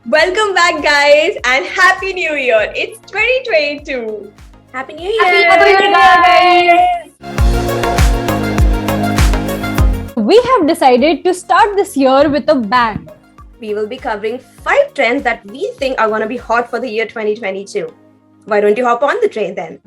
Welcome back, guys, and Happy New Year! It's 2022. Happy New Year! Happy New Year, guys! We have decided to start this year with a bang. We will be covering 5 trends that we think are going to be hot for the year 2022. Why don't you hop on the train then?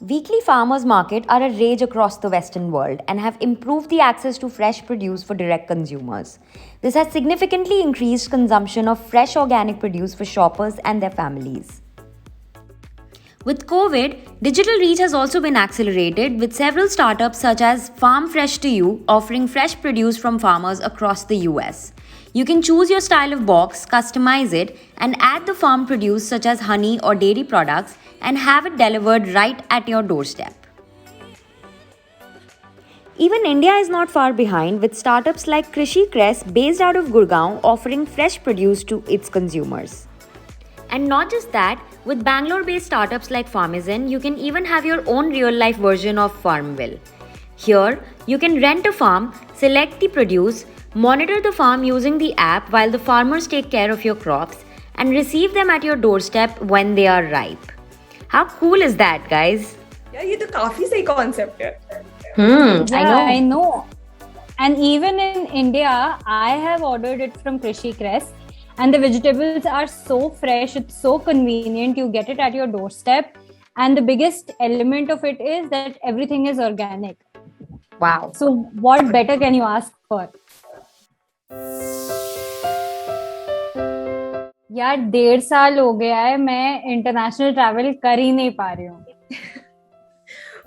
Weekly farmers' market are a rage across the Western world and have improved the access to fresh produce for direct consumers. This has significantly increased consumption of fresh organic produce for shoppers and their families. With COVID, digital reach has also been accelerated with several startups such as Farm Fresh to You offering fresh produce from farmers across the US. You can choose your style of box, customize it, and add the farm produce such as honey or dairy products and have it delivered right at your doorstep. Even India is not far behind with startups like Krishi Cress based out of Gurgaon offering fresh produce to its consumers. And not just that, with Bangalore-based startups like Farmizon, you can even have your own real-life version of Farmville. Here, you can rent a farm, select the produce, monitor the farm using the app while the farmers take care of your crops, and receive them at your doorstep when they are ripe. How cool is that, guys? Yeah, ये तो काफी सही concept है. I know. And even in India, I have ordered it from Krishi Cress. And the vegetables are so fresh, it's so convenient. You get it at your doorstep. And the biggest element of it is that everything is organic. Wow. So what better can you ask for? यार 1.5 साल हो गया है मैं international travel कर ही नहीं पा रही हूँ.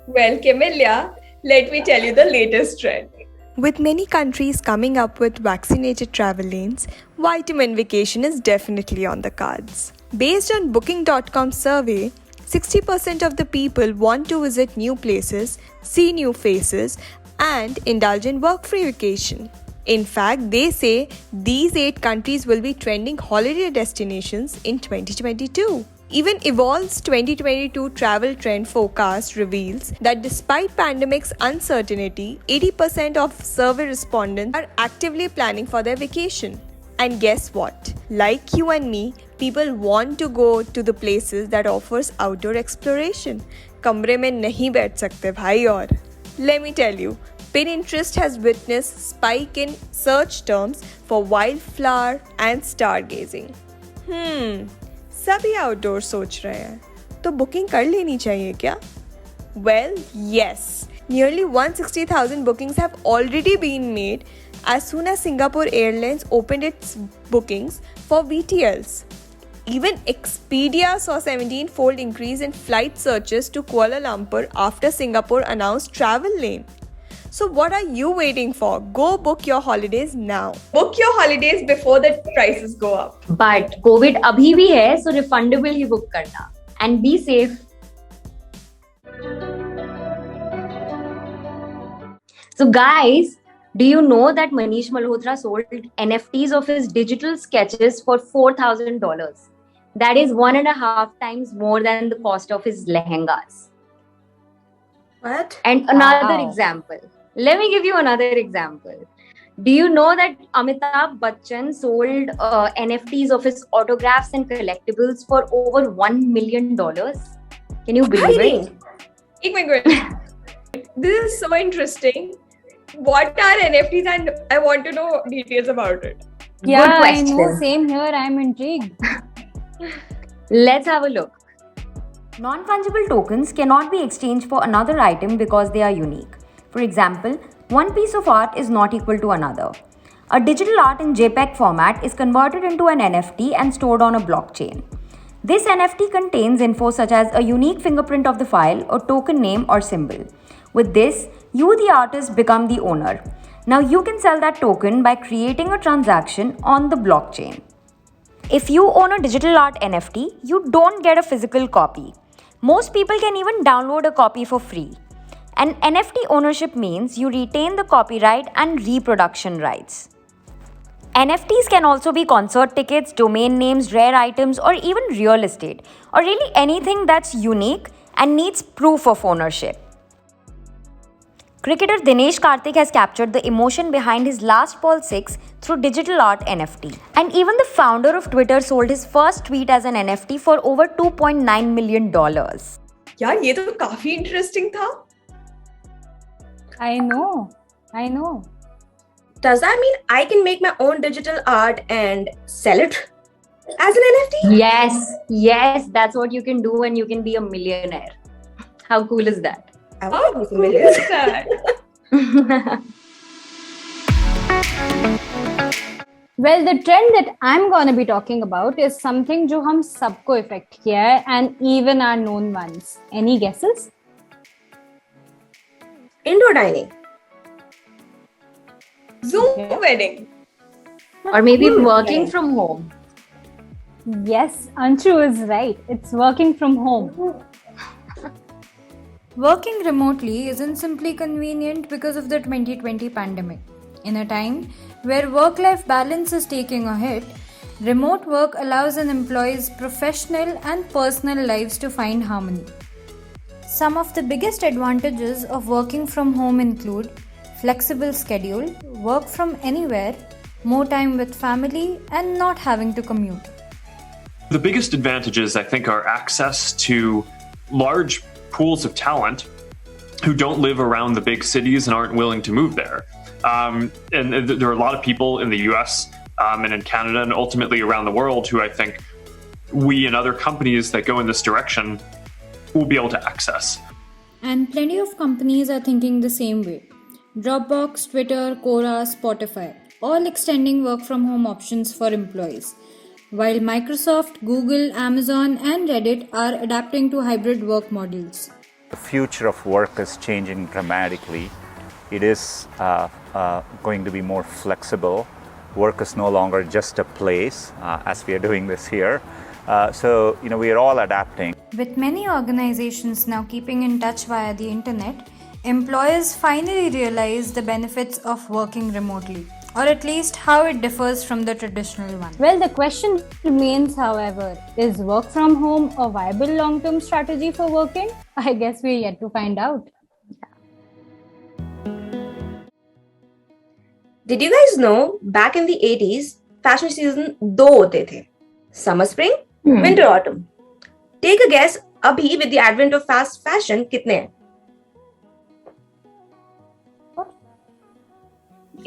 Well, Camellia, let me tell you the latest trend. With many countries coming up with vaccinated travel lanes, vitamin vacation is definitely on the cards. Based on Booking.com's survey, 60% of the people want to visit new places, see new faces, and indulge in work-free vacation. In fact, they say these 8 countries will be trending holiday destinations in 2022. Even Evolve's 2022 travel trend forecast reveals that despite pandemic's uncertainty, 80% of survey respondents are actively planning for their vacation. And guess what? Like you and me, people want to go to the places that offers outdoor exploration. कमरे में नहीं बैठ सकते भाई और. Let me tell you, Pinterest has witnessed spike in search terms for wildflower and stargazing. सभी outdoor सोच रहे हैं तो बुकिंग कर लेनी चाहिए क्या? Well, yes. Nearly 160,000 bookings have already been made as soon as Singapore Airlines opened its bookings for VTLs. Even Expedia saw 17-fold increase in flight searches to Kuala Lumpur after Singapore announced travel lane. So what are you waiting for? Go book your holidays now. Book your holidays before the prices go up. But COVID अभी भी है, so refundable ही book करना. And be safe. So guys, do you know that Manish Malhotra sold NFTs of his digital sketches for $4,000? That is 1.5 times more than the cost of his lehengas. What? And another example. Let me give you another example. Do you know that Amitabh Bachchan sold NFTs of his autographs and collectibles for over $1 million? Can you believe it? एक minute. This is so interesting. What are NFTs and I want to know details about it. Yeah, Good I question. know. Same here. I'm intrigued. Let's have a look. Non-fungible tokens cannot be exchanged for another item because they are unique. For example, one piece of art is not equal to another. A digital art in JPEG format is converted into an NFT and stored on a blockchain. This NFT contains info such as a unique fingerprint of the file, or token name or symbol. With this, you, the artist, become the owner. Now you can sell that token by creating a transaction on the blockchain. If you own a digital art NFT, you don't get a physical copy. Most people can even download a copy for free. And NFT ownership means you retain the copyright and reproduction rights. NFTs can also be concert tickets, domain names, rare items, or even real estate, or really anything that's unique and needs proof of ownership. Cricketer Dinesh Karthik has captured the emotion behind his last ball 6 through digital art NFT. And even the founder of Twitter sold his first tweet as an NFT for over $2.9 million. यार ये तो काफी interesting था. I know. Does that mean I can make my own digital art and sell it as an NFT? Yes, that's what you can do, and you can be a millionaire. How cool is that? I want to be familiar with that. Well, the trend that I'm going to be talking about is something जो हम सबको affect किया है, and even our known ones. Any guesses? Indoor dining. Zoom wedding. Or maybe working from home. Yes, Anshu is right. It's working from home. Working remotely isn't simply convenient because of the 2020 pandemic. In a time where work-life balance is taking a hit, remote work allows an employee's professional and personal lives to find harmony. Some of the biggest advantages of working from home include flexible schedule, work from anywhere, more time with family, and not having to commute. The biggest advantages, I think, are access to large pools of talent who don't live around the big cities and aren't willing to move there. And there are a lot of people in the US and in Canada and ultimately around the world who I think we and other companies that go in this direction will be able to access. And plenty of companies are thinking the same way. Dropbox, Twitter, Quora, Spotify, all extending work from home options for employees. While Microsoft, Google, Amazon, and Reddit are adapting to hybrid work models. The future of work is changing dramatically. It is going to be more flexible. Work is no longer just a place, as we are doing this here. So, we are all adapting. With many organizations now keeping in touch via the internet, employers finally realize the benefits of working remotely, or at least how it differs from the traditional one. Well, the question remains, however, is work from home a viable long-term strategy for working? I guess we're yet to find out. Did you guys know back in the 80s, fashion season दो होते थे? Summer, spring, winter, autumn. Take a guess, अभी with the advent of fast fashion, कितने हैं?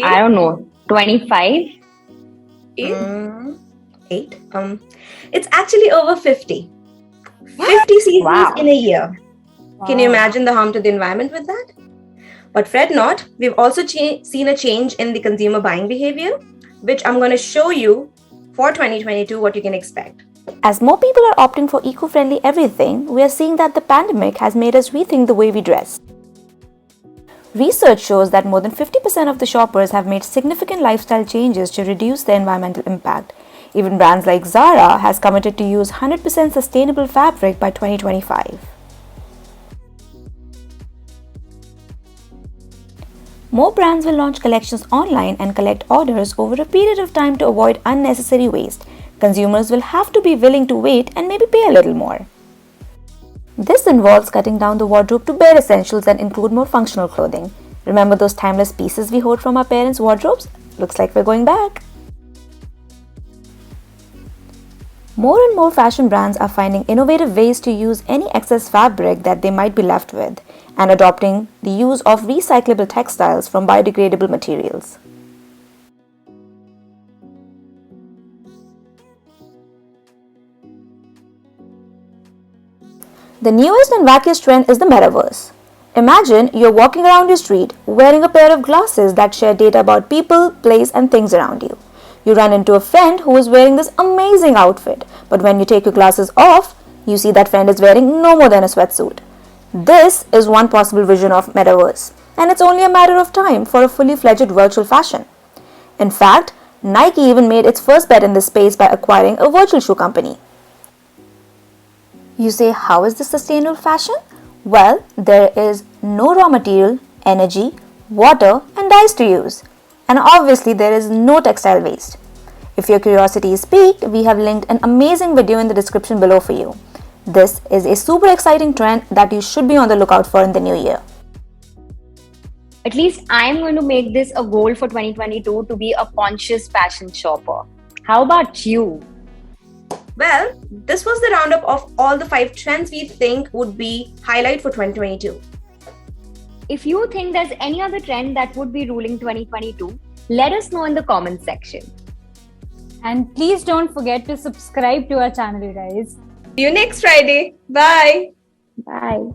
I don't know, 25? 8. It's actually over 50. 50 seasons in a year. Can you imagine the harm to the environment with that? But fret not, we've also seen a change in the consumer buying behavior, which I'm going to show you for 2022 what you can expect. As more people are opting for eco-friendly everything, we are seeing that the pandemic has made us rethink the way we dress. Research shows that more than 50% of the shoppers have made significant lifestyle changes to reduce their environmental impact. Even brands like Zara has committed to use 100% sustainable fabric by 2025. More brands will launch collections online and collect orders over a period of time to avoid unnecessary waste. Consumers will have to be willing to wait and maybe pay a little more. This involves cutting down the wardrobe to bare essentials and include more functional clothing. Remember those timeless pieces we hoard from our parents' wardrobes? Looks like we're going back. More and more fashion brands are finding innovative ways to use any excess fabric that they might be left with and adopting the use of recyclable textiles from biodegradable materials. The newest and wackiest trend is the metaverse. Imagine you're walking around your street wearing a pair of glasses that share data about people, place, and things around you. You run into a friend who is wearing this amazing outfit, but when you take your glasses off, you see that friend is wearing no more than a sweatsuit. This is one possible vision of metaverse, and it's only a matter of time for a fully fledged virtual fashion. In fact, Nike even made its first bet in this space by acquiring a virtual shoe company. You say, how is this sustainable fashion? Well, there is no raw material, energy, water, and dyes to use. And obviously, there is no textile waste. If your curiosity is piqued, we have linked an amazing video in the description below for you. This is a super exciting trend that you should be on the lookout for in the new year. At least I'm going to make this a goal for 2022 to be a conscious fashion shopper. How about you? Well, this was the roundup of all the 5 trends we think would be highlight for 2022. If you think there's any other trend that would be ruling 2022, let us know in the comments section. And please don't forget to subscribe to our channel, guys. See you next Friday. Bye. Bye.